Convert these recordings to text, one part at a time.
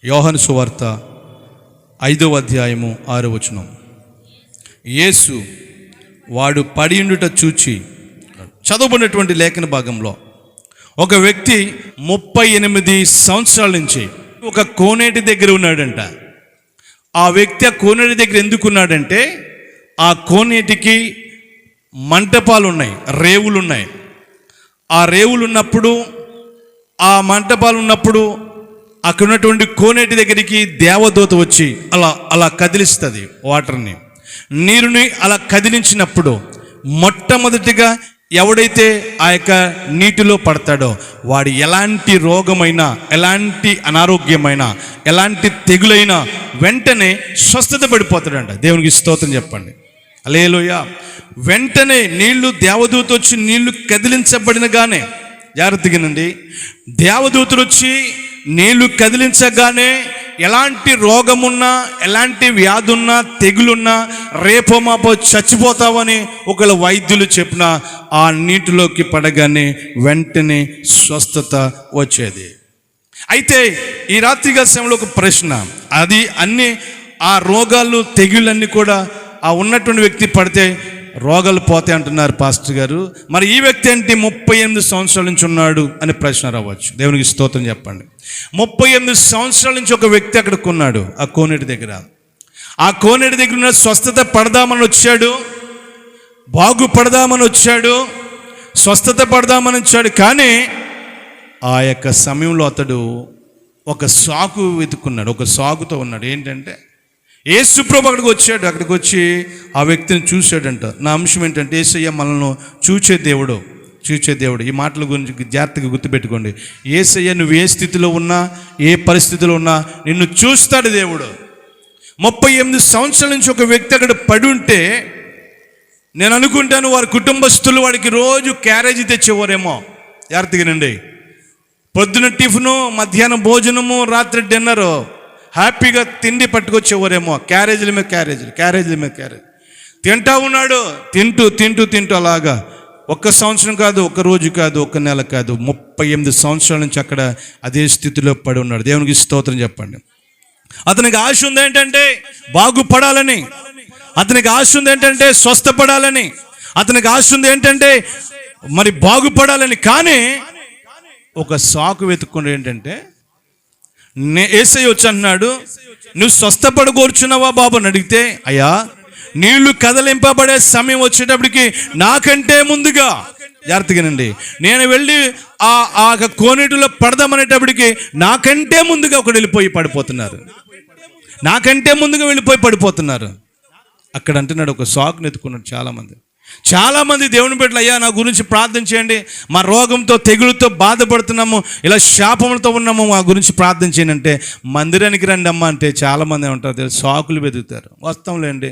యోహాను సువార్త 5వ అధ్యాయము 6వ వచనం. యేసు వాడు పడియుండుట చూచి, చదవబడినటువంటి లేఖన భాగంలో ఒక వ్యక్తి 38 సంవత్సరాల నుంచి ఒక కోనేటి దగ్గర ఉన్నాడంట. ఆ వ్యక్తి ఆ కోనేటి దగ్గర ఎందుకున్నాడంటే, ఆ కోనేటికి మంటపాలు ఉన్నాయి, రేవులు ఉన్నాయి. ఆ రేవులు ఉన్నప్పుడు, ఆ మంటపాలు ఉన్నప్పుడు అక్కడ ఉన్నటువంటి కోనేటి దగ్గరికి దేవదూత వచ్చి అలా కదిలిస్తుంది. వాటర్ని, నీరుని అలా కదిలించినప్పుడు మొట్టమొదటిగా ఎవడైతే ఆ యొక్క నీటిలో పడతాడో వాడు ఎలాంటి రోగమైనా, ఎలాంటి అనారోగ్యమైనా, ఎలాంటి తెగులైనా వెంటనే స్వస్థత పడిపోతాడంట. దేవునికి స్తోత్రం చెప్పండి. హల్లెలూయా. వెంటనే నీళ్లు, దేవదూత వచ్చి నీళ్లు కదిలించబడినగానే, జాగ్రత్తగానండి, దేవదూతలు వచ్చి నీళ్లు కదిలించగానే ఎలాంటి రోగమున్నా, ఎలాంటి వ్యాధున్నా, తెగులున్నా, రేపో మాపో చచ్చిపోతావని ఒకవేళ వైద్యులు చెప్పిన ఆ నీటిలోకి పడగానే వెంటనే స్వస్థత వచ్చేది. అయితే ఈ రాత్రిగా సమయంలో ఒక ప్రశ్న, అది అన్ని ఆ రోగాలు, తెగుళ్ళన్నీ కూడా ఆ ఉన్నటువంటి వ్యక్తి పడితే రోగాలు పోతాయి అంటున్నారు పాస్టర్ గారు. మరి ఈ వ్యక్తి ఏంటి 38 సంవత్సరాల నుంచి ఉన్నాడు అని ప్రశ్న రావచ్చు. దేవునికి స్తోత్రం చెప్పండి. 38 సంవత్సరాల నుంచి ఒక వ్యక్తి అక్కడికి ఉన్నాడు, ఆ కోనేటి దగ్గర. ఆ కోనేటి దగ్గర ఉన్న స్వస్థత పడదామని వచ్చాడు, బాగుపడదామని వచ్చాడు, స్వస్థత పడదామని వచ్చాడు. కానీ ఆ యొక్క సమయంలో అతడు ఒక సాకు వెతుక్కున్నాడు, ఒక సాకుతో ఉన్నాడు. ఏంటంటే, యేసుప్రభు అక్కడికి వచ్చాడు. అక్కడికి వచ్చి ఆ వ్యక్తిని చూశాడంట. నా అంశం ఏంటంటే, యేసయ్య మనల్ని చూచే దేవుడు. ఈ మాటల గురించి జాగ్రత్తగా గుర్తుపెట్టుకోండి. యేసయ్య నువ్వు ఏ స్థితిలో ఉన్నా, ఏ పరిస్థితిలో ఉన్నా నిన్ను చూస్తాడు దేవుడు. 38 సంవత్సరాల నుంచి ఒక వ్యక్తి అక్కడ పడి ఉంటే నేను అనుకుంటాను వారి కుటుంబస్తులు వాడికి రోజు క్యారేజీ తెచ్చేవారేమో. జాగ్రత్తగానండి. పొద్దున టిఫిను, మధ్యాహ్నం భోజనము, రాత్రి డిన్నరు, హ్యాపీగా తిండి పట్టుకొచ్చేవారేమో. క్యారేజీల మీద క్యారేజ్ తింటా ఉన్నాడు. తింటూ అలాగా ఒక్క సంవత్సరం కాదు, ఒక రోజు కాదు, ఒక నెల కాదు, 38 సంవత్సరాల నుంచి అక్కడ అదే స్థితిలో పడి ఉన్నాడు. దేవునికి స్తోత్రం చెప్పండి. అతనికి ఆశ ఉంది ఏంటంటే బాగుపడాలని, అతనికి ఆశ ఉంది ఏంటంటే స్వస్థపడాలని, అతనికి ఆశ ఉంది ఏంటంటే మరి బాగుపడాలని. కానీ ఒక సాకు వెతుక్కుండా ఏంటంటే, యేసయ్య వచ్చి అన్నాడు, నువ్వు స్వస్థపడగోర్చున్నావా బాబు అని అడిగితే, అయ్యా నీళ్లు కదలింపబడే సమయం వచ్చేటప్పటికి నాకంటే ముందుగా, జాగ్రత్తగానండి, నేను వెళ్ళి ఆ కోనేటిలో పడదామనేటప్పటికి నాకంటే ముందుగా ఒకడు వెళ్ళిపోయి పడిపోతున్నారు. అక్కడ అంటున్నాడు, ఒక సాకుని ఎత్తుకున్నాడు. చాలామంది దేవుని బిడ్డలు, అయ్యా నా గురించి ప్రార్థన చేయండి, మా రోగంతో, తెగులుతో బాధపడుతున్నాము, ఇలా శాపములతో ఉన్నాము, మా గురించి ప్రార్థన చేయండి అంటే, మందిరానికి రండి అమ్మ అంటే చాలామంది ఉంటారు, సాకులు వెతుకుతారు. వస్తాంలేండి.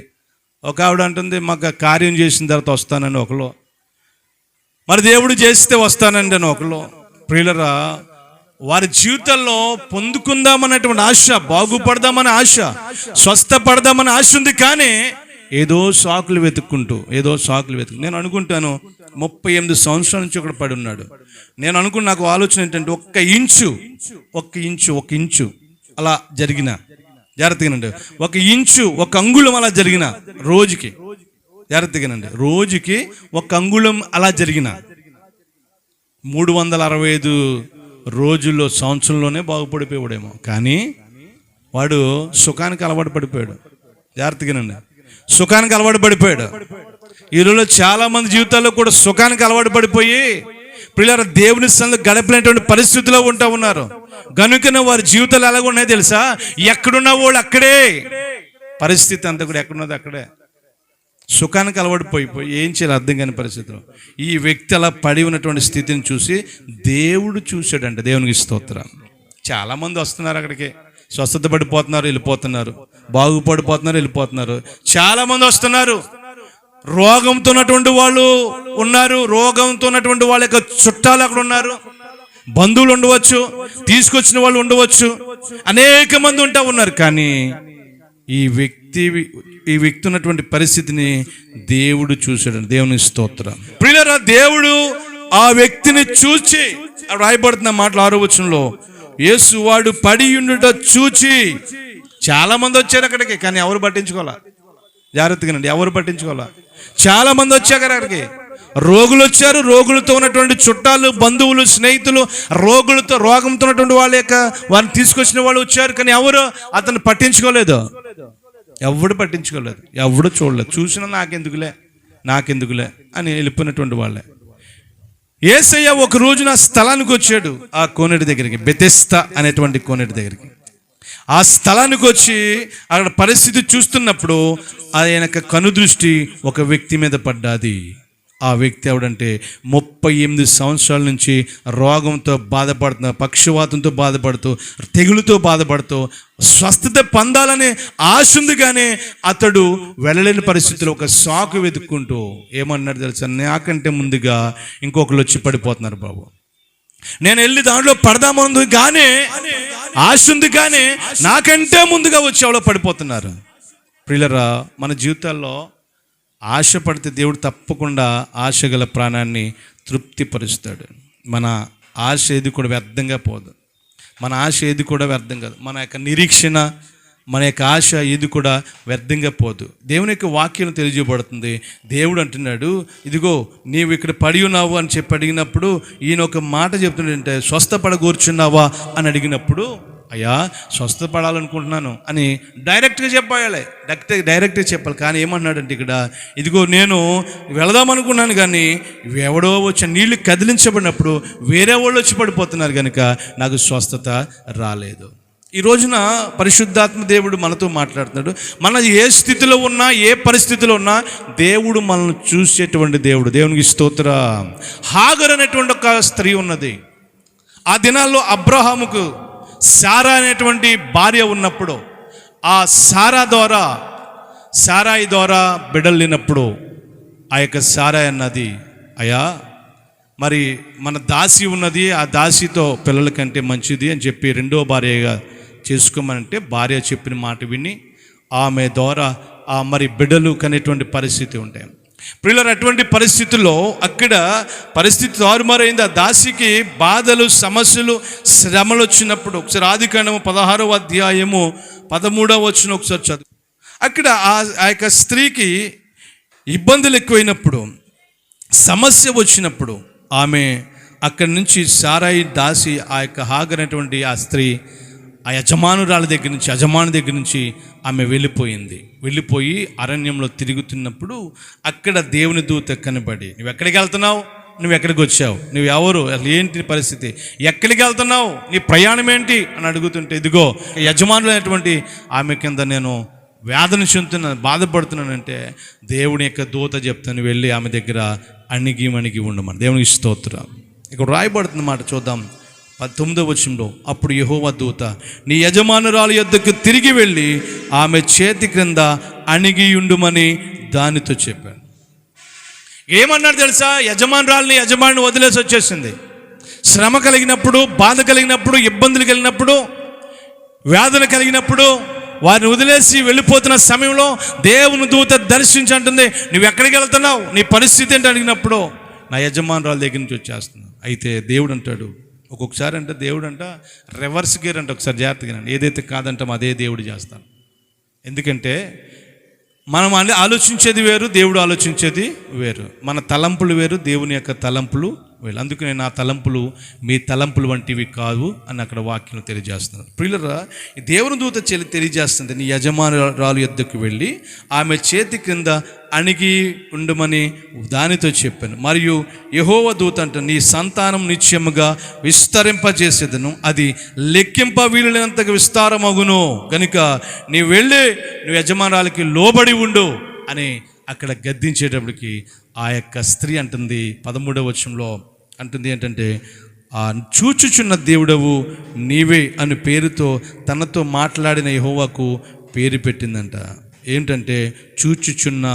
ఒక ఆవిడ అంటుంది, మాకు కార్యం చేసిన తర్వాత వస్తానని ఒకరు, మరి దేవుడు చేస్తే వస్తానండి అని ఒకరు. ప్రియులరా, వారి జీవితంలో పొందుకుందామనేటువంటి ఆశ, బాగుపడదామనే ఆశ, స్వస్థపడదామనే ఆశ ఉంది. కానీ ఏదో సాకులు వెతుక్కుంటూ నేను అనుకుంటాను 38 సంవత్సరాల నుంచి ఒకడు పడి ఉన్నాడు. నేను అనుకున్న, నాకు ఆలోచన ఏంటంటే, ఒక్క ఇంచు అలా జరిగిన, జాగ్రత్తగానండి, ఒక ఇంచు, ఒక అంగుళం అలా జరిగిన రోజుకి, జాగ్రత్తగానండి, రోజుకి ఒక అంగుళం అలా జరిగిన 365 రోజుల్లో, సంవత్సరంలోనే బాగుపడిపోయాడేమో. కానీ వాడు సుఖానికి అలవాటు పడిపోయాడు. జాగ్రత్తగానండి, సుఖానికి అలవాటు పడిపోయాడు. ఈరోజు చాలా మంది జీవితాల్లో కూడా సుఖానికి అలవాటు పడిపోయి పిల్లల దేవుని సన్నిధిలో గడపలేనటువంటి పరిస్థితిలో ఉన్నారు. గనుకనే వారి జీవితాలు ఎలాగ ఉన్నాయో తెలుసా? ఎక్కడున్న వాళ్ళు అక్కడే, పరిస్థితి అంతా కూడా ఎక్కడున్నది అక్కడే. సుఖానికి అలవాటు పోయిపోయి ఏం చేయాలి అర్థం కాని పరిస్థితిలో ఈ వ్యక్తి అలా పడి ఉన్నటువంటి స్థితిని చూసి దేవుడు చూశాడంట. దేవునికి స్తోత్రం. చాలామంది వస్తున్నారు అక్కడికి, స్వస్థత పడిపోతున్నారు, వెళ్ళిపోతున్నారు, బాగుపడిపోతున్నారు, వెళ్ళిపోతున్నారు. చాలామంది వస్తున్నారు, రోగంతో ఉన్నటువంటి వాళ్ళు ఉన్నారు, రోగంతో ఉన్నటువంటి వాళ్ళ యొక్క చుట్టాలు అక్కడ ఉన్నారు, బంధువులు ఉండవచ్చు, తీసుకొచ్చిన వాళ్ళు ఉండవచ్చు, అనేక మంది ఉన్నారు. కానీ ఈ వ్యక్తి ఉన్నటువంటి పరిస్థితిని దేవుడు చూశాడు. దేవుని స్తోత్రం. ప్రియులారా, దేవుడు ఆ వ్యక్తిని చూచి, రాయబడుతున్న మాటలు 6వ వచనంలో, యేసు వాడు పడి ఉండుట చూచి, చాలా మంది వచ్చారు అక్కడికి, కానీ ఎవరు పట్టించుకోవాలా? జాగ్రత్తగానండి, ఎవరు పట్టించుకోవాలా? చాలా మంది వచ్చారు అక్కడికి. రోగులు వచ్చారు, రోగులతో ఉన్నటువంటి చుట్టాలు, బంధువులు, స్నేహితులు, రోగంతో ఉన్నటువంటి వారిని తీసుకొచ్చిన వాళ్ళు వచ్చారు, కానీ ఎవరు అతను పట్టించుకోలేదు. ఎవడు పట్టించుకోలేదు, ఎవడు చూడలేదు. చూసినా నాకెందుకులే అని వెళ్ళిపోయినటువంటి వాళ్ళే. యేసయ్య ఒక రోజున స్థలానికి వచ్చాడు, ఆ కోనేటి దగ్గరికి, బెతెస్దా అనేటువంటి కోనేటి దగ్గరికి. ఆ స్థలానికి వచ్చి అక్కడ పరిస్థితి చూస్తున్నప్పుడు ఆయన కనుదృష్టి ఒక వ్యక్తి మీద పడ్డాది. ఆ వ్యక్తి ఎవడంటే 38 సంవత్సరాల నుంచి రోగంతో బాధపడుతున్న, పక్షవాతంతో బాధపడుతూ, తెగులుతో బాధపడుతూ, స్వస్థత పొందాలనే ఆశ ఉంది, కానీ అతడు వెళ్ళలేని పరిస్థితిలో ఒక సాకు వెతుక్కుంటూ ఏమన్నాడు తెలుసా? నాకంటే ముందుగా ఇంకొకరు వచ్చి పడిపోతున్నారు బాబు, నేను వెళ్ళి దాంట్లో పడదామని కానీ ఆశ ఉంది, కానీ నాకంటే ముందుగా వచ్చి ఎవరో పడిపోతున్నారు. ప్రియులరా, మన జీవితాల్లో ఆశపడితే దేవుడు తప్పకుండా ఆశగల ప్రాణాన్ని తృప్తిపరుస్తాడు. మన ఆశ ఏది కూడా వ్యర్థంగా పోదు, మన ఆశ ఏది కూడా వ్యర్థం కాదు, మన యొక్క నిరీక్షణ, మన యొక్క ఆశ ఏది కూడా వ్యర్థంగా పోదు. దేవుని యొక్క వాక్యం తెలియజేయబడుతుంది. దేవుడు అంటున్నాడు, ఇదిగో నీవు ఇక్కడ పడి ఉన్నావు అని చెప్పి అడిగినప్పుడు ఈయన ఒక మాట చెప్తుండే, స్వస్థపడగూర్చున్నావా అని అడిగినప్పుడు, అయ్యా స్వస్థపడాలనుకుంటున్నాను అని డైరెక్ట్గా చెప్పాలి, డైరెక్ట్గా చెప్పాలి. కానీ ఏమన్నాడంటే ఇక్కడ, ఇదిగో నేను వెళదామనుకున్నాను, కానీ ఎవడో వచ్చి నీళ్ళు కదిలించబడినప్పుడు వేరే వాళ్ళు వచ్చి పడిపోతున్నారు కనుక నాకు స్వస్థత రాలేదు. ఈ రోజున పరిశుద్ధాత్మ దేవుడు మనతో మాట్లాడుతున్నాడు. మన ఏ స్థితిలో ఉన్నా, ఏ పరిస్థితిలో ఉన్నా దేవుడు మనల్ని చూసేటువంటి దేవుడు. దేవునికి స్తోత్రం. హాగర్ అనేటువంటి ఒక స్త్రీ ఉన్నది. ఆ దినాల్లో అబ్రహాముకు సారా అనేటువంటి భార్య ఉన్నప్పుడు, ఆ సారాయి ద్వారా బిడ్డలు లేనప్పుడు ఆ యొక్క సారాయి అన్నది, అయ్యా మరి మన దాసి ఉన్నది, ఆ దాసితో పిల్లల కంటే మంచిది అని చెప్పి రెండో భార్యగా చేసుకోమనంటే భార్య చెప్పిన మాట విని ఆమె ద్వారా మరి బిడ్డలు కనేటువంటి పరిస్థితి ఉంటాయి. ప్రియులారా, అటువంటి పరిస్థితుల్లో అక్కడ పరిస్థితి తారుమారైంది. ఆ దాసికి బాధలు, సమస్యలు, శ్రమలు వచ్చినప్పుడు ఒకసారి ఆదికాండము 16వ అధ్యాయము 13వ వచనం ఒకసారి చదువు. అక్కడ ఆ యొక్క స్త్రీకి ఇబ్బందులు ఎక్కువైనప్పుడు, సమస్య వచ్చినప్పుడు ఆమె అక్కడి నుంచి సారాయి దాసి, ఆ యొక్క హాగర్ అనేటువంటి ఆ స్త్రీ ఆ యజమాని దగ్గర నుంచి ఆమె వెళ్ళిపోయి అరణ్యంలో తిరుగుతున్నప్పుడు అక్కడ దేవుని దూత కనబడి, నువ్వు ఎక్కడికి వెళ్తున్నావు, నువ్వు ఎక్కడికి వచ్చావు, నువ్వు ఎవరు, అసలు ఏంటి పరిస్థితి, ఎక్కడికి వెళ్తున్నావు, నీ ప్రయాణం ఏంటి అని అడుగుతుంటే, ఇదిగో యజమానులు అనేటువంటి ఆమె కింద నేను వేదన చెందుతున్నాను, బాధపడుతున్నానంటే దేవుని యొక్క దూత చెప్తాను, వెళ్ళి ఆమె దగ్గర అణిగి ఉండమని. దేవునికి స్తోత్రం. ఇక్కడ రాయబడుతున్న మాట చూద్దాం. 19వ వచనంలో, అప్పుడు యెహోవా దూత నీ యజమానురాలు యొద్దకు తిరిగి వెళ్ళి ఆమె చేతి క్రింద అణిగి ఉండుమని దానితో చెప్పాను. ఏమన్నాడు తెలుసా? యజమానిని వదిలేసి వచ్చేసింది. శ్రమ కలిగినప్పుడు, బాధ కలిగినప్పుడు, ఇబ్బందులు కలిగినప్పుడు, వేదన కలిగినప్పుడు వారిని వదిలేసి వెళ్ళిపోతున్న సమయంలో దేవుని దూత దర్శించి అంటుంది, నువ్వు ఎక్కడికి వెళ్తున్నావు, నీ పరిస్థితి ఏంటి అడిగినప్పుడు, నా యజమానురాల దగ్గర నుంచి వచ్చేస్తున్నావు. అయితే దేవుడు అంటాడు, ఒక్కొక్కసారి అంటే దేవుడు అంట రివర్స్ గేర్ అంటే, ఒకసారి జాగ్రత్తగా ఏదైతే కాదంటామో అదే దేవుడు చేస్తాను. ఎందుకంటే మనం ఆలోచించేది వేరు, దేవుడు ఆలోచించేది వేరు. మన తలంపులు వేరు, దేవుని యొక్క తలంపులు వేరు. అందుకనే నా తలంపులు మీ తలంపులు వంటివి కావు అని అక్కడ వాక్యం తెలియజేస్తున్నారు. ప్రియులరా, ఈ దేవుని దూత తెలియజేస్తుంది, నీ యజమానురాలు యొద్దకు వెళ్ళి ఆమె చేతి కింద అణిగి ఉండమని దానితో చెప్పాను. మరియు యెహోవా దూత అంటే, నీ సంతానం నిత్యముగా విస్తరింపజేసేదను, అది లెక్కింప వీలులేనంతగా విస్తారమగును, కనుక నీవు వెళ్ళి నువ్వు యజమానురాలకి లోబడి ఉండు అని అక్కడ గద్దించేటప్పటికి ఆ యొక్క స్త్రీ అంటుంది, 13వ వచనంలో అంటుంది ఏంటంటే, ఆ చూచుచున్న దేవుడవు నీవే అని పేరుతో తనతో మాట్లాడిన యెహోవాకు పేరు పెట్టిందంట. ఏంటంటే చూచుచున్న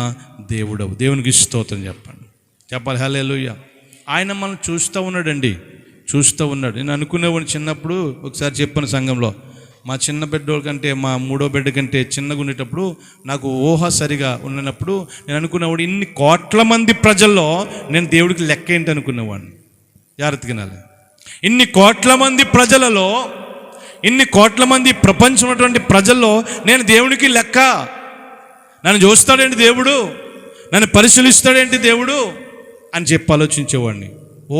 దేవుడవు. దేవునికి స్తోత్రం చెప్పాలి. హల్లెలూయా. ఆయన మనం చూస్తూ ఉన్నాడు. నేను అనుకునేవాడిని చిన్నప్పుడు, ఒకసారి చెప్పాను సంఘంలో, మా చిన్న బిడ్డ కంటే, మా మూడో బిడ్డ కంటే చిన్నగా ఉండేటప్పుడు నాకు ఊహ సరిగా ఉన్నప్పుడు నేను అనుకునేవాడు, ఇన్ని కోట్ల మంది ప్రజల్లో నేను దేవుడికి లెక్క ఏంటి అనుకునేవాడిని. జాగ్రత్తగా, ఇన్ని కోట్ల మంది ప్రజలలో ఇన్ని కోట్ల మంది ప్రపంచం ఉన్నటువంటి ప్రజల్లో నేను దేవునికి లెక్క? నన్ను చూస్తాడేంటి దేవుడు, నన్ను పరిశీలిస్తాడేంటి దేవుడు అని చెప్పి ఆలోచించేవాడిని.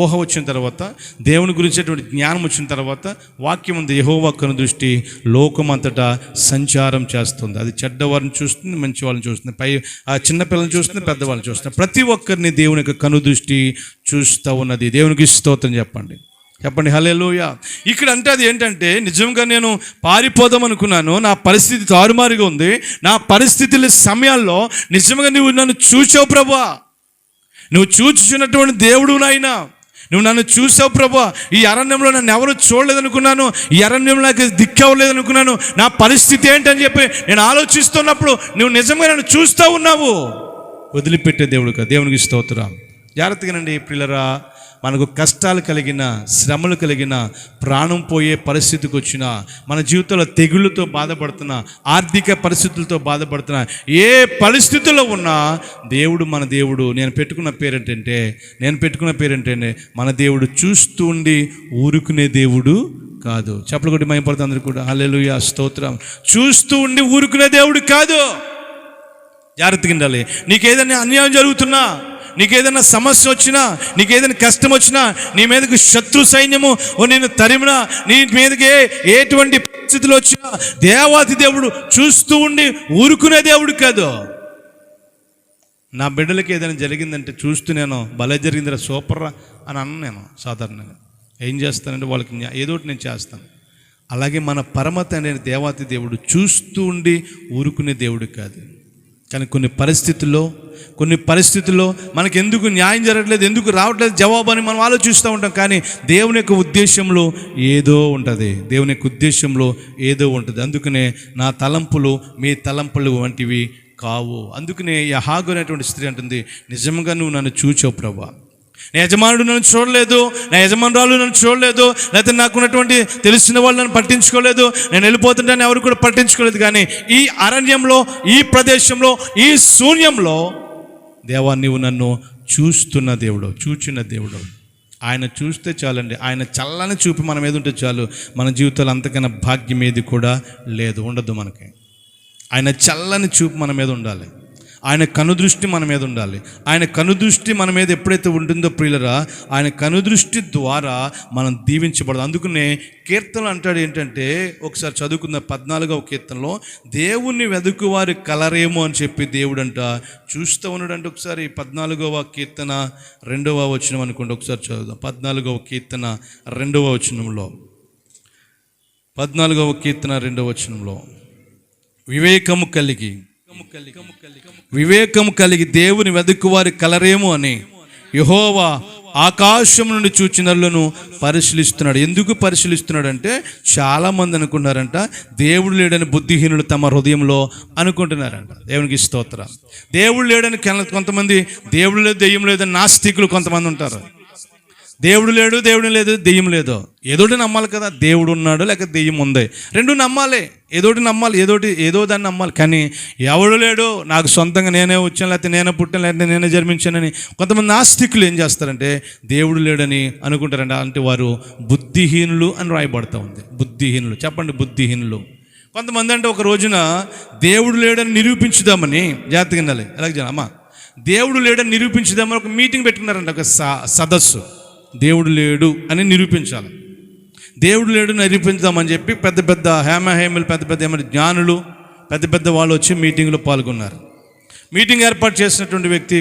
ఊహ వచ్చిన తర్వాత, దేవుని గురించేటువంటి జ్ఞానం వచ్చిన తర్వాత, వాక్యం ఉంది, యెహోవా కనుదృష్టి లోకమంతటా సంచారం చేస్తుంది. అది చెడ్డవారిని చూస్తుంది, మంచి వాళ్ళని చూస్తుంది, ఆ చిన్నపిల్లల్ని చూస్తుంది, పెద్దవాళ్ళని చూస్తుంది. ప్రతి ఒక్కరిని దేవుని యొక్క కనుదృష్టి చూస్తూ ఉన్నది. దేవునికి స్తోత్రం చెప్పండి. హల్లెలూయా. ఇక్కడ అంటే అది ఏంటంటే, నిజంగా నేను పారిపోదాం అనుకున్నాను, నా పరిస్థితి తారుమారుగా ఉంది, నా పరిస్థితుల సమయాల్లో నిజంగా నువ్వు నన్ను చూసావు ప్రభువా, నువ్వు చూచుచున్నటువంటి దేవుడు నాయనా, నువ్వు నన్ను చూసావు ప్రభువా. ఈ అరణ్యంలో నన్ను ఎవరు చూడలేదనుకున్నాను, ఈ అరణ్యంలో నాకు దిక్కవలేదనుకున్నాను, నా పరిస్థితి ఏంటని చెప్పి నేను ఆలోచిస్తున్నప్పుడు నువ్వు నిజంగా నన్ను చూస్తూ ఉన్నావు. వదిలిపెట్టే దేవుడు కదా. దేవునికి స్తోత్రం. జాగ్రత్తగానండి ప్రియులరా. మనకు కష్టాలు కలిగిన, శ్రమలు కలిగిన, ప్రాణం పోయే పరిస్థితికి వచ్చిన, మన జీవితంలో తెగుళ్ళతో బాధపడుతున్నా, ఆర్థిక పరిస్థితులతో బాధపడుతున్నా, ఏ పరిస్థితుల్లో ఉన్నా దేవుడు మన దేవుడు. నేను పెట్టుకున్న పేరేంటంటే మన దేవుడు చూస్తూ ఉండి ఊరుకునే దేవుడు కాదు. చెప్పలు కొట్టి మైపడుతుంది అందరూ కూడా. హల్లెలూయా, స్తోత్రం. చూస్తూ ఉండి ఊరుకునే దేవుడు కాదు. జాగ్రత్తగా ఉండాలి. నీకేదైనా అన్యాయం జరుగుతున్నా, నీకేదైనా సమస్య వచ్చినా, నీకేదైనా కష్టం వచ్చినా, నీ మీదకి శత్రు సైన్యము నేను తరిమినా, నీ మీదకి ఎటువంటి పరిస్థితులు వచ్చినా దేవాతి దేవుడు చూస్తూ ఉండి ఊరుకునే దేవుడు కాదు. నా బిడ్డలకి ఏదైనా జరిగిందంటే చూస్తూ నేను భలే జరిగిందిరా, సూపర్రా అని అన్న. నేను సాధారణంగా ఏం చేస్తానంటే వాళ్ళకి ఏదో ఒకటి నేను చేస్తాను. అలాగే మన పరమ తండ్రి దేవాతి దేవుడు చూస్తూ ఉండి ఊరుకునే దేవుడు కాదు. కానీ కొన్ని పరిస్థితుల్లో మనకు ఎందుకు న్యాయం జరగట్లేదు, ఎందుకు రావట్లేదు జవాబు అని మనం ఆలోచిస్తూ ఉంటాం. కానీ దేవుని యొక్క ఉద్దేశంలో ఏదో ఉంటుంది. అందుకనే నా తలంపులు మీ తలంపులు వంటివి కావు. అందుకనే యహాగు అనేటువంటి స్త్రీ అంటుంది, నిజంగా నువ్వు నన్ను చూచావు ప్రభువా. నా యజమానుడు నన్ను చూడలేదు, నా యజమానురాలు నన్ను చూడలేదు, లేకపోతే నాకున్నటువంటి తెలిసిన వాళ్ళు నన్ను పట్టించుకోలేదు, నేను వెళ్ళిపోతుంటాను ఎవరు కూడా పట్టించుకోలేదు. కానీ ఈ అరణ్యంలో, ఈ ప్రదేశంలో, ఈ శూన్యంలో దేవా నీవు నన్ను చూస్తున్న దేవుడు, చూచిన దేవుడు. ఆయన చూస్తే చాలండి. ఆయన చల్లని చూపు మన మీద ఉంటే చాలు. మన జీవితంలో అంతకన్నా భాగ్యం ఏది కూడా ఉండదు మనకి. ఆయన చల్లని చూపు మన మీద ఉండాలి. ఆయన కనుదృష్టి మన మీద ఉండాలి. ఆయన కనుదృష్టి మన మీద ఎప్పుడైతే ఉంటుందో ప్రియులరా, ఆయన కనుదృష్టి ద్వారా మనం దీవించబడదు. అందుకనే కీర్తనలు అంటాడు ఏంటంటే, ఒకసారి చదువుకున్న 14వ కీర్తనలో, దేవుణ్ణి వెదుకువారు కలరేమో అని చెప్పి దేవుడు అంట చూస్తూ ఉన్నాడంటే. ఒకసారి 14వ కీర్తన 2వ వచనం అనుకోండి, ఒకసారి చదువుదాం. 14వ కీర్తన 2వ వచనంలో, 14వ కీర్తన 2వ వచనంలో, వివేకము కలిగి దేవుని వెదుకువారి కలరేమో అని యెహోవా ఆకాశం నుండి చూచినలను పరిశీలిస్తున్నాడు. ఎందుకు పరిశీలిస్తున్నాడు అంటే, చాలామంది అనుకున్నారంట దేవుడు లేడని బుద్ధిహీనులు తమ హృదయంలో అనుకుంటున్నారంట. దేవునికి స్తోత్రం. దేవుడు లేడని కొంతమంది, దేవుడు లేదు దెయ్యం లేదని నాస్తికులు కొంతమంది ఉంటారు. దేవుడు లేడు, దేవుడు లేదు, దెయ్యం లేదు. ఏదోటి నమ్మాలి కదా. దేవుడు ఉన్నాడు లేక దెయ్యం ఉంది, రెండు నమ్మాలి. ఏదోటి నమ్మాలి, ఏదో దాన్ని నమ్మాలి. కానీ ఎవడు లేడు, నాకు సొంతంగా నేనే వచ్చాను, లేకపోతే నేనే పుట్టాను, లేకపోతే నేనే జన్మించానని కొంతమంది నాస్తికులు ఏం చేస్తారంటే దేవుడు లేడని అనుకుంటారంట. అంటే వారు బుద్ధిహీనులు అని రాయబడతా ఉంది. బుద్ధిహీనులు, చెప్పండి బుద్ధిహీనులు. కొంతమంది అంటే ఒక రోజున దేవుడు లేడని నిరూపించుదామని, జాగ్రత్తగా వినాలి, అలాగే అమ్మా, దేవుడు లేడని నిరూపించుదామని ఒక మీటింగ్ పెట్టుకున్నారంట, ఒక సదస్సు. దేవుడు లేడు అని నిరూపించాలి, దేవుడు లేడు నిరూపించుదామని చెప్పి పెద్ద పెద్ద హేమహేములు, పెద్ద పెద్ద జ్ఞానులు, పెద్ద పెద్ద వాళ్ళు వచ్చి మీటింగ్లో పాల్గొన్నారు. మీటింగ్ ఏర్పాటు చేసినటువంటి వ్యక్తి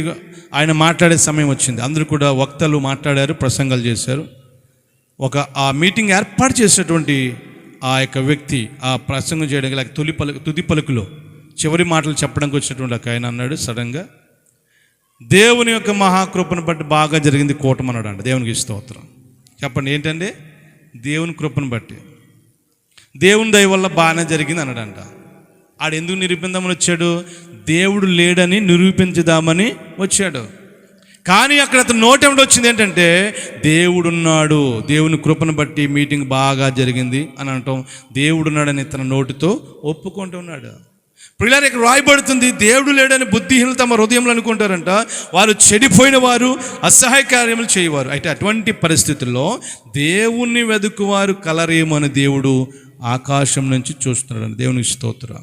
ఆయన మాట్లాడే సమయం వచ్చింది. అందరూ కూడా వక్తలు మాట్లాడారు, ప్రసంగాలు చేశారు. ఆ మీటింగ్ ఏర్పాటు చేసినటువంటి ఆ యొక్క వ్యక్తి ఆ ప్రసంగం చేయడానికి లేక తుది పలుకులో చివరి మాటలు చెప్పడానికి వచ్చినటువంటి ఒక ఆయన అన్నాడు సడన్గా, దేవుని యొక్క మహాకృపను బట్టి బాగా జరిగింది కూటమి అన్నాడు అంట. దేవునికి స్తోత్రం. చెప్పండి ఏంటండి? దేవుని కృపను బట్టి, దేవుని దయ వల్ల బాగానే జరిగింది అన్నాడంట. ఆడు ఎందుకు నిరూపిద్దామని వచ్చాడు? దేవుడు లేడని నిరూపించుదామని వచ్చాడు. కానీ అక్కడ అతను నోటి ఏమిటి వచ్చింది ఏంటంటే, దేవుడున్నాడు, దేవుని కృపను బట్టి మీటింగ్ బాగా జరిగింది అని అనటం, దేవుడున్నాడని తన నోటితో ఒప్పుకుంటూ ఉన్నాడు. ప్రియులారా, ఇక్కడ రాయబడుతుంది, దేవుడు లేడని బుద్ధిహీనులు తమ హృదయంలో అనుకుంటారంట. వారు చెడిపోయిన వారు, అసహాయ కార్యములు చేయవారు. అయితే అటువంటి పరిస్థితుల్లో దేవుణ్ణి వెదుకువారు కలరేమో అని దేవుడు ఆకాశం నుంచి చూస్తున్నాడు. దేవునికి స్తోత్రం.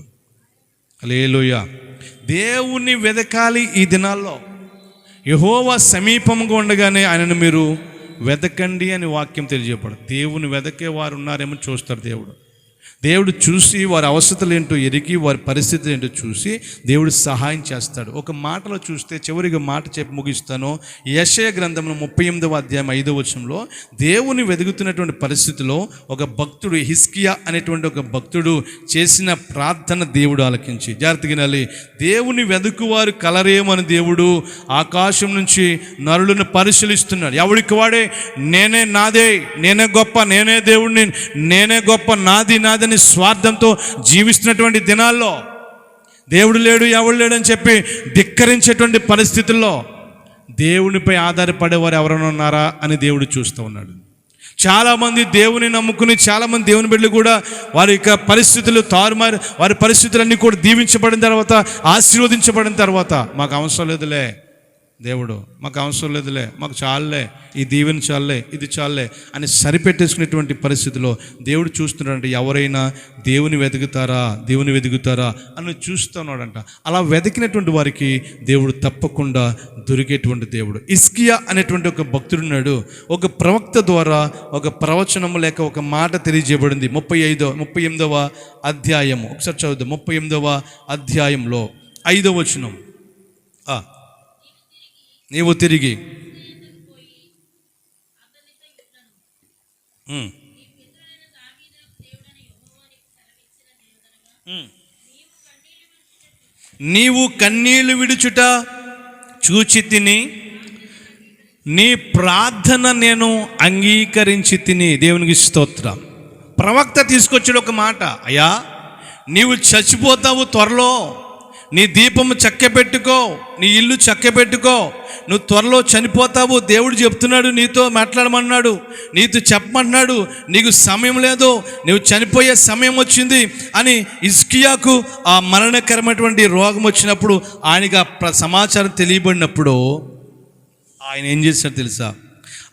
హల్లెలూయా. దేవుణ్ణి వెదకాలి. ఈ దినాల్లో యెహోవా సమీపంగా ఉండగానే ఆయనను మీరు వెదకండి అని వాక్యం తెలియజేయబడు. దేవుని వెదకే వారు ఉన్నారేమో చూస్తాడు దేవుడు. దేవుడు చూసి వారి అవసరతలు ఏంటో ఎరిగి వారి పరిస్థితులు ఏంటో చూసి దేవుడు సహాయం చేస్తాడు. ఒక మాటలో చూస్తే చివరిగా మాట చెప్పి ముగిస్తాను. యెషయా గ్రంథంలో 38వ అధ్యాయం 5వ వచనంలో దేవుని వెదుగుతున్నటువంటి పరిస్థితిలో ఒక భక్తుడు హిజ్కియా అనేటువంటి ఒక భక్తుడు చేసిన ప్రార్థన దేవుడు ఆలకించి, జాగ్రత్తగా వినాలి, దేవుని వెదుకువారు కలరేమని దేవుడు ఆకాశం నుంచి నరులను పరిశీలిస్తున్నాడు. ఎవరికి వాడే నేనే నాదే, నేనే గొప్ప, నేనే దేవుడిని, నేనే గొప్ప, నాది నాదని స్వార్థంతో జీవిస్తున్నటువంటి దినాల్లో దేవుడు లేడు, ఎవడు లేడు అని చెప్పి ధిక్కరించేటువంటి పరిస్థితుల్లో దేవునిపై ఆధారపడేవారు ఎవరైనా ఉన్నారా అని దేవుడు చూస్తూ ఉన్నాడు. చాలామంది దేవుని నమ్ముకుని, చాలామంది దేవుని బిడ్డలు కూడా వారి యొక్క పరిస్థితులు తారుమారు, వారి పరిస్థితులన్నీ కూడా దీవించబడిన తర్వాత, ఆశీర్వదించబడిన తర్వాత మాకు అవసరం లేదులే దేవుడు, మాకు అవసరం లేదులే, మాకు చాలులే, ఈ దీవెన చాలులే, ఇది చాలులే అని సరిపెట్టేసుకునేటువంటి పరిస్థితిలో దేవుడు చూస్తున్నాడంటే ఎవరైనా దేవుని వెతుకుతారా అని చూస్తున్నాడంట. అలా వెతికినటువంటి వారికి దేవుడు తప్పకుండా దొరికేటువంటి దేవుడు. హిజ్కియా అనేటువంటి ఒక భక్తుడున్నాడు. ఒక ప్రవక్త ద్వారా ఒక ప్రవచనము లేక ఒక మాట తెలియజేయబడింది. 38వ అధ్యాయము ఒకసారి చదువుదాం. 38వ అధ్యాయంలో 5వ వచనం. నీవు తిరిగి నీవు కన్నీళ్లు విడుచుట చూచి తిని, నీ ప్రార్థన నేను అంగీకరించి తిని. దేవునికి స్తోత్రం. ప్రవక్త తీసుకొచ్చాడు ఒక మాట, అయ్యా నీవు చచ్చిపోతావు త్వరలో, నీ దీపము చక్కబెట్టుకో, నీ ఇల్లు చక్కబెట్టుకో, నువ్వు త్వరలో చనిపోతావు. దేవుడు చెప్తున్నాడు, నీతో మాట్లాడమన్నాడు, నీతో చెప్పమన్నాడు, నీకు సమయం లేదు, నువ్వు చనిపోయే సమయం వచ్చింది అని హిజ్కియాకు ఆ మరణకరమైనటువంటి రోగం వచ్చినప్పుడు ఆయనకి ఆ సమాచారం తెలియబడినప్పుడు ఆయన ఏం చేశాడు తెలుసా?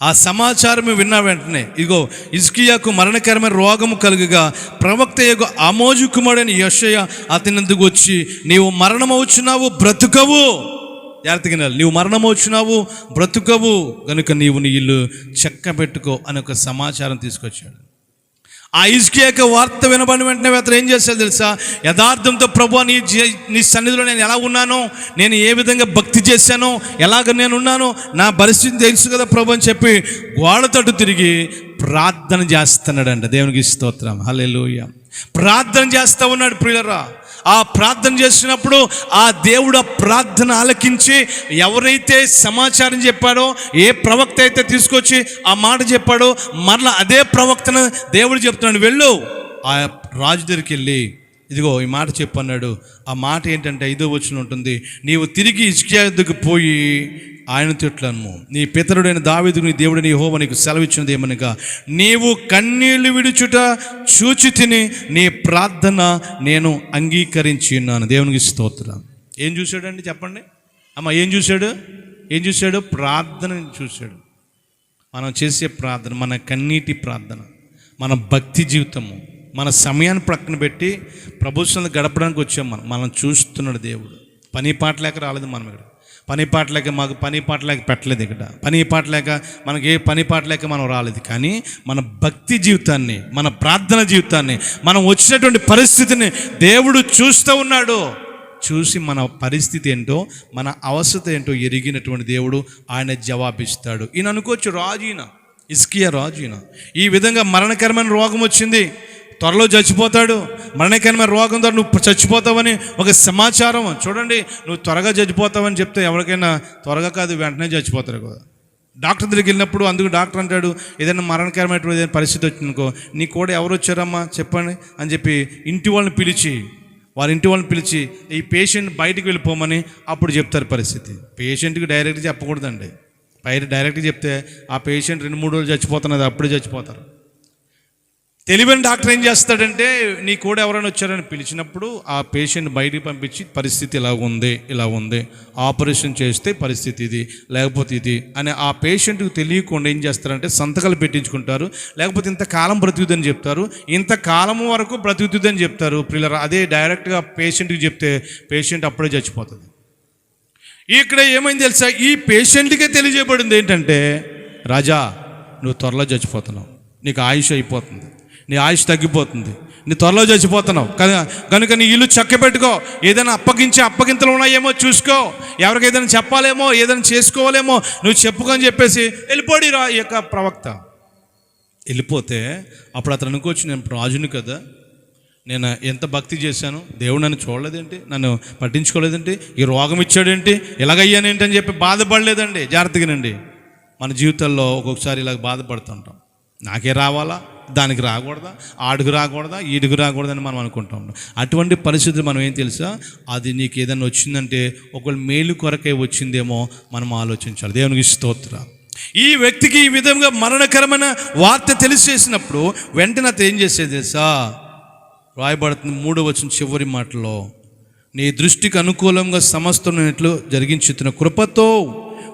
ఆ సమాచారం విన్న వెంటనే ఇగో హిజ్కియాకు మరణకరమైన రోగము కలుగగా ప్రవక్త యొక్క ఆమోజు కుమారుడైన యెషయా అతని వద్దకు వచ్చి, నీవు మరణమవుచున్నావు బ్రతుకవు, జాగ్రత్తగా నీవు మరణమవుచున్నావు బ్రతుకవు కనుక నీవు నీ ఇల్లు చక్కబెట్టుకో అని ఒక సమాచారం తీసుకొచ్చాడు. ఆ హిజ్కియా యొక్క వార్త వినబడిన వెంటనే అతను ఏం చేశాడు తెలుసా? యథార్థంతో ప్రభువా నీ సన్నిధిలో నేను ఎలా ఉన్నానో, నేను ఏ విధంగా భక్తి చేశానో, ఎలాగ నేను ఉన్నానో, నా పరిస్థితి తెలుసు కదా ప్రభు అని చెప్పి గోడ తట్టు తిరిగి ప్రార్థన చేస్తున్నాడంట. దేవునికి స్తోత్రం. హల్లెలూయా. ప్రార్థన చేస్తూ ఉన్నాడు ప్రియులరా. ఆ ప్రార్థన చేసినప్పుడు ఆ దేవుడు ఆ ప్రార్థన ఆలకించి, ఎవరైతే సమాచారం చెప్పాడో, ఏ ప్రవక్త అయితే తీసుకొచ్చి ఆ మాట చెప్పాడో, మరలా అదే ప్రవక్తను దేవుడు చెప్తున్నాడు, వెళ్ళు ఆ రాజు దగ్గరికి వెళ్ళి ఇదిగో ఈ మాట చెప్పన్నాడు. ఆ మాట ఏంటంటే 5వ వచనం ఉంటుంది, నీవు తిరిగి హిజ్కియా దగ్గరికి పోయి ఆయనతో ఇట్లను, నీ పితరుడైన దావీదు నీ దేవుడైన యెహోవా నీకు సెలవిచ్చినది ఏమనగా, నీవు కన్నీళ్లు విడుచుట చూచి తిని, నీ ప్రార్థన నేను అంగీకరించి ఉన్నాను. దేవునికి స్తోత్రం. ఏం చూశాడండి చెప్పండి అమ్మ? ఏం చూశాడు? ప్రార్థన చూశాడు. మనం చేసే ప్రార్థన, మన కన్నీటి ప్రార్థన, మన భక్తి జీవితము, మన సమయాన్ని ప్రక్కన పెట్టి ప్రభుత్వం గడపడానికి వచ్చాం. మనం చూస్తున్నాడు దేవుడు. పని పాట లేక రాలేదు మనం ఇక్కడ. మాకు పని పాట లేక పెట్టలేదు ఇక్కడ. మనకి ఏ పని పాట లేక మనం రాలేదు. కానీ మన భక్తి జీవితాన్ని, మన ప్రార్థన జీవితాన్ని, మనం వచ్చినటువంటి పరిస్థితిని దేవుడు చూస్తూ ఉన్నాడు. చూసి మన పరిస్థితి ఏంటో, మన అవసరం ఏంటో ఎరిగినటువంటి దేవుడు ఆయన జవాబిస్తాడు. ఈయన అనుకోవచ్చు రాజు, హిజ్కియా రాజు, ఈ విధంగా మరణకరమైన రోగం వచ్చింది, త్వరలో చచ్చిపోతాడు, మరణకరమైన రోగం ద్వారా నువ్వు చచ్చిపోతావని ఒక సమాచారం. చూడండి, నువ్వు త్వరగా చచ్చిపోతావని చెప్తే ఎవరికైనా త్వరగా కాదు, వెంటనే చచ్చిపోతారు కదా. డాక్టర్ దగ్గరికి వెళ్ళినప్పుడు అందుకు డాక్టర్ అంటాడు, ఏదైనా మరణకరమైనటువంటి ఏదైనా పరిస్థితి వచ్చిందనుకో, నీ కూడా ఎవరు వచ్చారమ్మా చెప్పండి అని చెప్పి వారి ఇంటి వాళ్ళని పిలిచి ఈ పేషెంట్ బయటికి వెళ్ళిపోమని అప్పుడు చెప్తారు పరిస్థితి. పేషెంట్కి డైరెక్ట్గా చెప్పకూడదండి. డైరెక్ట్గా చెప్తే ఆ పేషెంట్ 2-3 రోజులు చచ్చిపోతున్నది, అప్పుడే చచ్చిపోతారు. తెలివైన డాక్టర్ ఏం చేస్తాడంటే, నీ కూడా ఎవరైనా వచ్చారని పిలిచినప్పుడు ఆ పేషెంట్ బయటికి పంపించి పరిస్థితి ఇలా ఉంది, ఆపరేషన్ చేస్తే పరిస్థితి ఇది, లేకపోతే ఇది అని ఆ పేషెంట్కి తెలియకుండా ఏం చేస్తారంటే సంతకాలు పెట్టించుకుంటారు. లేకపోతే ఇంతకాలం బ్రతుకుతుందని చెప్తారు, ఇంతకాలం వరకు బ్రతుకుతుందని చెప్తారు. పిల్లలు అదే డైరెక్ట్గా పేషెంట్కి చెప్తే పేషెంట్ అప్పుడే చచ్చిపోతుంది. ఇక్కడ ఏమైంది తెలుసా, ఈ పేషెంట్కే తెలియజేయబడింది ఏంటంటే, రాజా నువ్వు త్వరలో చచ్చిపోతున్నావు, నీకు ఆయుష్ అయిపోతుంది, నీ ఆయుష్ తగ్గిపోతుంది, నీ త్వరలో చచ్చిపోతున్నావు కనుక నీ ఇల్లు చక్క పెట్టుకో, ఏదైనా అప్పగింతలు ఉన్నాయేమో చూసుకో, ఎవరికి ఏదైనా చెప్పాలేమో, ఏదైనా చేసుకోవాలేమో నువ్వు చెప్పుకొని చెప్పేసి వెళ్ళిపోడి రా. ఈ యొక్క ప్రవక్త వెళ్ళిపోతే అప్పుడు అతను అనుకోవచ్చు, నేను రాజుని కదా, నేను ఎంత భక్తి చేశాను, దేవుడు నన్ను చూడలేదేంటి, నన్ను పట్టించుకోలేదేంటి, ఈ రోగం ఇచ్చాడేంటి, ఇలాగయ్యానేంటి అని చెప్పి బాధపడలేదండి. జాగ్రత్తగానండి, మన జీవితాల్లో ఒక్కొక్కసారి ఇలాగ బాధపడుతుంటాం. నాకే రావాలా, దానికి రాకూడదా, ఆడుకు రాకూడదా, ఈడుకు రాకూడదని మనం అనుకుంటా ఉంటాం. అటువంటి పరిస్థితులు మనం ఏం తెలుసా, అది నీకు ఏదైనా వచ్చిందంటే ఒకవేళ మేలు కొరకే వచ్చిందేమో మనం ఆలోచించాలి. దేవునికి స్తోత్రం. ఈ వ్యక్తికి ఈ విధంగా మరణకరమైన వార్త తెలిసేసినప్పుడు వెంటనే అతను ఏం చేసేది తెలుసా, రాయబడుతుంది 3వ వచనం చివరి మాటలో, నీ దృష్టికి అనుకూలంగా సమస్తనట్లు జరిగించుతున్న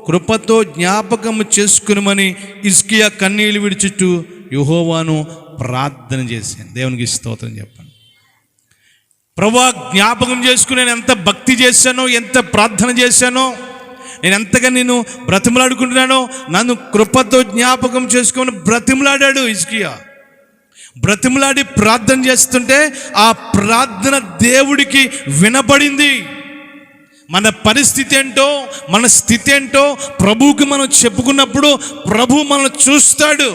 కృపతో జ్ఞాపకము చేసుకునమని హిజ్కియా కన్నీళ్లు విడిచుచు యెహోవాను ప్రార్థన చేశాను. దేవునికి స్తోత్రం చెప్పండి. ప్రభువా, జ్ఞాపకం చేసుకుని నేను ఎంత భక్తి చేశానో, ఎంత ప్రార్థన చేశానో, నేను ఎంతగా నేను బ్రతిమలాడుకుంటున్నానో, నన్ను కృపతో జ్ఞాపకం చేసుకొని బ్రతిమలాడాడు హిజ్కియా. బ్రతిమలాడి ప్రార్థన చేస్తుంటే ఆ ప్రార్థన దేవుడికి వినపడింది. మన పరిస్థితి ఏంటో, మన స్థితి ఏంటో ప్రభువుకి మనం చెప్పుకున్నప్పుడు ప్రభు మనల్ని చూస్తాడు.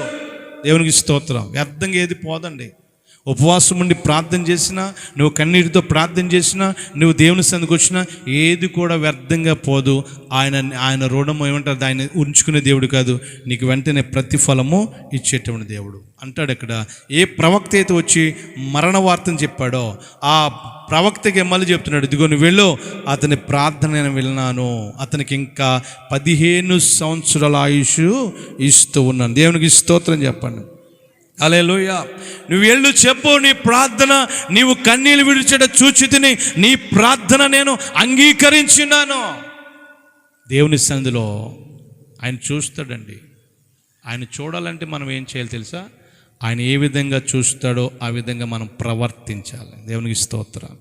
దేవునికి స్తోత్రం. వ్యర్థంగా ఏది పోదండి. ఉపవాసం ఉండి ప్రార్థన చేసినా, నువ్వు కన్నీటితో ప్రార్థన చేసినా, నువ్వు దేవుని సన్నిధికి వచ్చినా ఏది కూడా వ్యర్థంగా పోదు. ఆయన రుణం ఏమంటారు, ఆయన ఉంచుకునే దేవుడు కాదు, నీకు వెంటనే ప్రతిఫలము ఇచ్చేటువంటి దేవుడు అంటాడు. ఇక్కడ ఏ ప్రవక్త అయితే వచ్చి మరణ వార్తను చెప్పాడో ఆ ప్రవక్తకి మళ్ళీ చెప్తున్నాడు, ఇదిగో నువ్వు వెళ్ళు, అతని ప్రార్థన నేను విన్నాను, అతనికి ఇంకా 15 సంవత్సరాల ఆయుష్ ఇస్తూ ఉన్నాను. దేవునికి స్తోత్రం చెప్పండి. హల్లెలూయా. నువ్వు వెళ్ళు, చెప్పు, నీ ప్రార్థన, నీవు కన్నీళ్ళు విడిచేట చూచితిని, నీ ప్రార్థన నేను అంగీకరించినాను. దేవుని సన్నిధిలో ఆయన చూస్తాడండి. ఆయన చూడాలంటే మనం ఏం చేయాలి తెలుసా, ఆయన ఏ విధంగా చూస్తాడో ఆ విధంగా మనం ప్రవర్తించాలి. దేవునికి స్తోత్రం.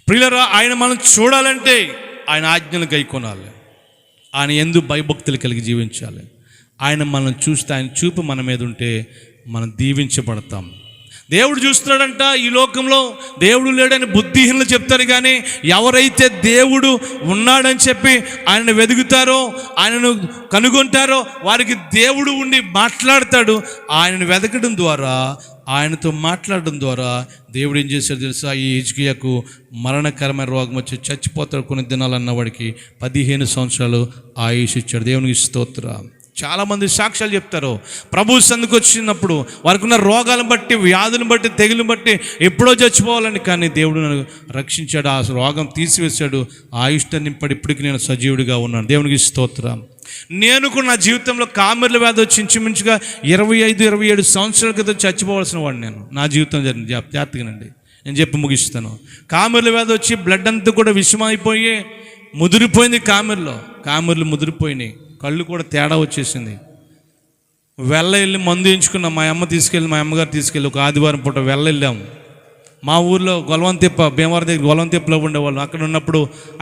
ప్రియులారా, ఆయన మనం చూడాలంటే ఆయన ఆజ్ఞలు గైకొనాలి, ఆయన యందు భయభక్తులు కలిగి జీవించాలి. ఆయన మనం చూస్తే, ఆయన చూపు మన మీద ఉంటే మనం దీవించబడతాం. దేవుడు చూస్తున్నాడంట. ఈ లోకంలో దేవుడు లేడని బుద్ధిహీనులు చెప్తారు, కానీ ఎవరైతే దేవుడు ఉన్నాడని చెప్పి ఆయనను వెతుకుతారో, ఆయనను కనుగొంటారో వారికి దేవుడు ఉండి మాట్లాడతాడు. ఆయనను వెతకడం ద్వారా, ఆయనతో మాట్లాడడం ద్వారా దేవుడు ఏం చేశాడు తెలుసా, ఈ హిజ్కియాకు మరణకరమైన రోగం వచ్చి చచ్చిపోతాడు కొన్ని దినాలు అన్నవాడికి 15 సంవత్సరాలు ఆయుష్ ఇచ్చాడు. దేవునికి స్తోత్రం. చాలామంది సాక్ష్యాలు చెప్తారు, ప్రభు సన్నిధికి వచ్చినప్పుడు వారికి ఉన్న రోగాలను బట్టి, వ్యాధులను బట్టి, తెగులను బట్టి ఎప్పుడో చచ్చిపోవాలని, కానీ దేవుడు నన్ను రక్షించాడు, ఆ రోగం తీసివేశాడు, ఆయుష్ని నింపాడు, ఇప్పటికి నేను సజీవుడిగా ఉన్నాను. దేవునికి స్తోత్రం. నేను కూడా నా జీవితంలో కామెర్ల వ్యాధి వచ్చి ఇంచుమించుగా 25-27 సంవత్సరాల క్రితం చచ్చిపోవాల్సిన వాడు నేను. నా జీవితం జరిగింది. జాగ్రత్తగానండి, నేను చెప్పి ముగిస్తాను. కామెర్ల వ్యాధి వచ్చి బ్లడ్ అంతా కూడా విషమైపోయి ముదిరిపోయింది. కామెర్లు ముదిరిపోయినాయి, కళ్ళు కూడా తేడా వచ్చేసింది. వెళ్ళి మందు ఎంచుకున్నాం. మా అమ్మగారు తీసుకెళ్ళి ఒక ఆదివారం పూట వెళ్ళాము. మా ఊర్లో గొలవంతిప్ప, భీమవరం దగ్గర గొలవంతిప్పలో ఉండేవాళ్ళు. అక్కడ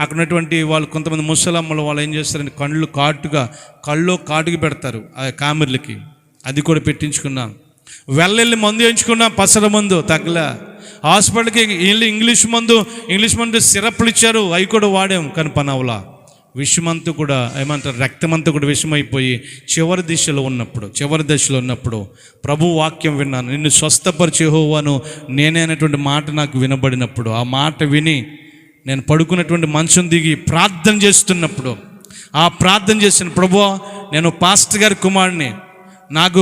అక్కడ ఉన్నటువంటి వాళ్ళు కొంతమంది ముసలమ్మలు వాళ్ళు ఏం చేస్తారంటే కళ్ళు కాటుకి పెడతారు ఆ కామెర్లకి. అది కూడా పెట్టించుకున్నాను. వెళ్ళి మందు ఎంచుకున్నాం, పసర మందు తగ్గలే. హాస్పిటల్కి వెళ్ళి ఇంగ్లీష్ మందు సిరప్లు ఇచ్చారు, అవి కూడా వాడాం, కానీ పనవలా. విషమంతా కూడా ఏమంటారు, రక్తమంతా కూడా విషమైపోయి చివరి దశలో ఉన్నప్పుడు ప్రభు వాక్యం విన్నాను, నిన్ను స్వస్థపరిచే యెహోవాను నేనే అనేటువంటి మాట నాకు వినబడినప్పుడు, ఆ మాట విని నేను పడుకున్నటువంటి మంచం దిగి ప్రార్థన చేస్తున్నప్పుడు, ఆ ప్రార్థన చేసిన, ప్రభువా నేను పాస్టర్ గారి కుమారుడిని, నాకు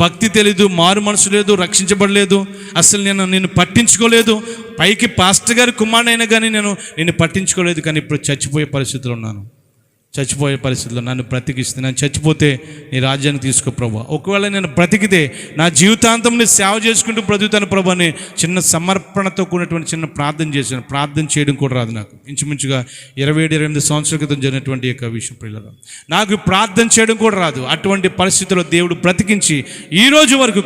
భక్తి తెలీదు, మారు మనసు లేదు, రక్షించబడలేదు, అసలు నేను నిన్ను పట్టించుకోలేదు, పైకి పాస్టర్ గారి కుమారుడైనా కానీ నేను నిన్ను పట్టించుకోలేదు, కానీ ఇప్పుడు చచ్చిపోయే పరిస్థితులు ఉన్నాను. చచ్చిపోయే పరిస్థితుల్లో నన్ను బ్రతికిస్తే, నేను చచ్చిపోతే నీ రాజ్యాన్ని తీసుకో ప్రభువా. ఒకవేళ నేను బ్రతికితే నా జీవితాంతం నీ సేవ చేసుకుంటూ బ్రతుకుతాను ప్రభు అని చిన్న సమర్పణతో కూడినటువంటి చిన్న ప్రార్థన చేశాను. ప్రార్థన చేయడం కూడా రాదు నాకు. ఇంచుమించుగా 27-28 సంవత్సరాల క్రితం జరిగినటువంటి యొక్క విషయం పిల్లలు. నాకు ప్రార్థన చేయడం కూడా రాదు. అటువంటి పరిస్థితుల్లో దేవుడు బ్రతికించి ఈ రోజు వరకు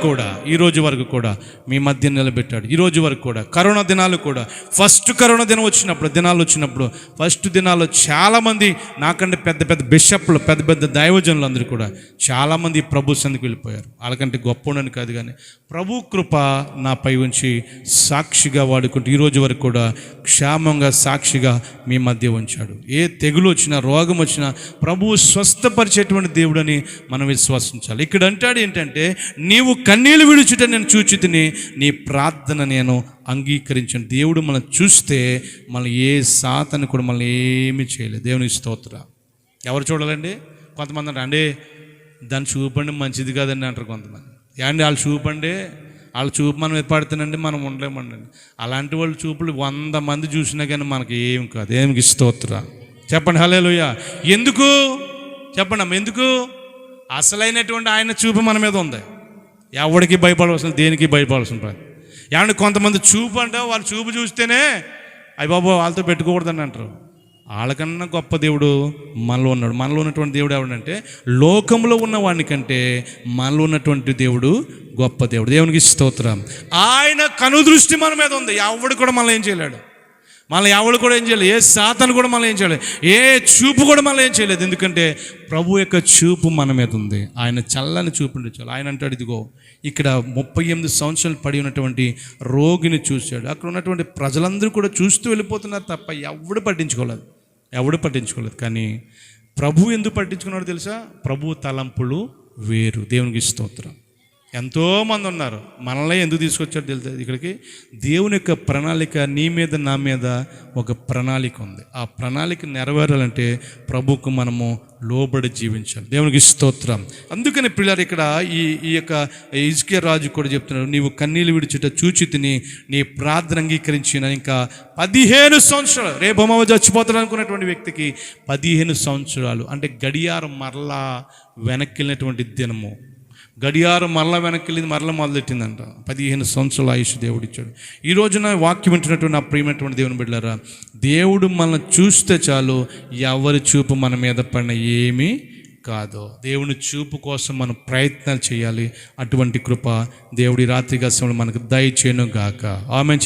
కూడా మీ మధ్య నిలబెట్టాడు. ఈ రోజు వరకు కూడా కరోనా దినాలు కూడా, ఫస్ట్ కరోనా దినాలు వచ్చినప్పుడు ఫస్ట్ దినాల్లో చాలామంది నాకంటే పెద్ద పెద్ద బిషప్లు, పెద్ద పెద్ద దైవజనులు అందరూ కూడా చాలామంది ప్రభు సన్నిధికి వెళ్ళిపోయారు. వాళ్ళకంటే గొప్పనని కాదు, కానీ ప్రభు కృప నాపై ఉంచి సాక్షిగా వాడుకుంటూ ఈ రోజు వరకు కూడా క్షేమంగా సాక్షిగా మీ మధ్య ఉంచాడు. ఏ తెగులు వచ్చినా, రోగం వచ్చినా ప్రభువు స్వస్థపరిచేటువంటి దేవుడని మనం విశ్వసించాలి. ఇక్కడ అంటాడు ఏంటంటే, నీవు కన్నీళ్లు విడుచుట నేను చూచి తిని నీ ప్రార్థన నేను అంగీకరించాను. దేవుడు మనం చూస్తే మనం ఏ సాతాను కూడా మనం ఏమీ చేయలేదు. దేవునికి స్తోత్రం. ఎవరు చూడాలండి? కొంతమంది అండి దాన్ని చూపండి మంచిది కాదండి అంటారు కొంతమంది. ఏమండి వాళ్ళు చూపండి, వాళ్ళ చూపు మనం ఏర్పడుతానండి, మనం ఉండలేమండి. అలాంటి వాళ్ళు చూపులు 100 మంది చూసినా కానీ మనకి ఏం కాదు. ఏమికి స్తోత్రం చెప్పండి. హల్లెలూయా. ఎందుకు చెప్పండి అమ్మ, ఎందుకు? అసలైనటువంటి ఆయన చూపు మన మీద ఉంది. ఎవరికి భయపడవలసిన, దేనికి భయపడాల్సిన పని. ఏమంటే కొంతమంది చూపు అంటే వాళ్ళు చూపు చూస్తేనే అయ్య బాబు వాళ్ళతో పెట్టుకోకూడదని అంటారు. వాళ్ళకన్నా గొప్ప దేవుడు మనలో ఉన్నాడు. మనలో ఉన్నటువంటి దేవుడు ఎవడంటే, లోకంలో ఉన్న వాడిని కంటే మనలో ఉన్నటువంటి దేవుడు గొప్ప దేవుడు. దేవునికి స్తోత్రం. ఆయన కనుదృష్టి మన మీద ఉంది. ఎవడు కూడా మనల్ని ఏం చేయలేడు. ఎవడు కూడా ఏం చేయలేదు. ఏ సాతాను కూడా మనల్ని ఏం చేయలేదు. ఏ చూపు కూడా మనల్ని ఏం చేయలేదు. ఎందుకంటే ప్రభు యొక్క చూపు మన మీద ఉంది. ఆయన చల్లని చూపు చాలు. ఆయన అంటాడు, ఇదిగో ఇక్కడ 38 సంవత్సరాలు పడి ఉన్నటువంటి రోగిని చూశాడు. అక్కడ ఉన్నటువంటి ప్రజలందరూ కూడా చూస్తూ వెళ్ళిపోతున్నారు తప్ప ఎవడు పట్టించుకోలేదు. కానీ ప్రభు ఎందుకు పట్టించుకున్నాడో తెలుసా? ప్రభు తలంపులు వేరు. దేవునికి స్తోత్రం. ఎంతోమంది ఉన్నారు, మనల్ని ఎందుకు తీసుకొచ్చారు తెలుసా ఇక్కడికి? దేవుని యొక్క ప్రణాళిక నీ మీద, నా మీద ఒక ప్రణాళిక ఉంది. ఆ ప్రణాళిక నెరవేరాలంటే ప్రభువుకు మనము లోబడి జీవించాలి. దేవునికి స్తోత్రం. అందుకని పిల్లలు ఇక్కడ ఈ యొక్క హిజ్కియా రాజు కూడా చెప్తున్నాడు, నీవు కన్నీళ్ళు విడిచుట చూచి తిని నీ ప్రార్థన అంగీకరించిన ఇంకా 15 సంవత్సరాలు, రేపు చచ్చిపోతాడు అనుకున్నటువంటి వ్యక్తికి 15 సంవత్సరాలు అంటే గడియారం మరలా వెనక్కి వెళ్ళినటువంటి దినము. గడియారం మరలా వెనక్కి వెళ్ళింది, మరలా మొదలెట్టిందంట. 15 సంవత్సరాల ఆయుష్ దేవుడు ఇచ్చాడు. ఈ రోజున వాక్యం వింటున్నటువంటి నా ప్రియమైనటువంటి దేవుని బిడ్డలారా, దేవుడు మనల్ని చూస్తే చాలు, ఎవరి చూపు మన మీద పడిన ఏమీ కాదు. దేవుని చూపు కోసం మనం ప్రయత్నాలు చేయాలి. అటువంటి కృప దేవుడి రాత్రి సమయంలో మనకు దయచేయను గాక. ఆమేన్.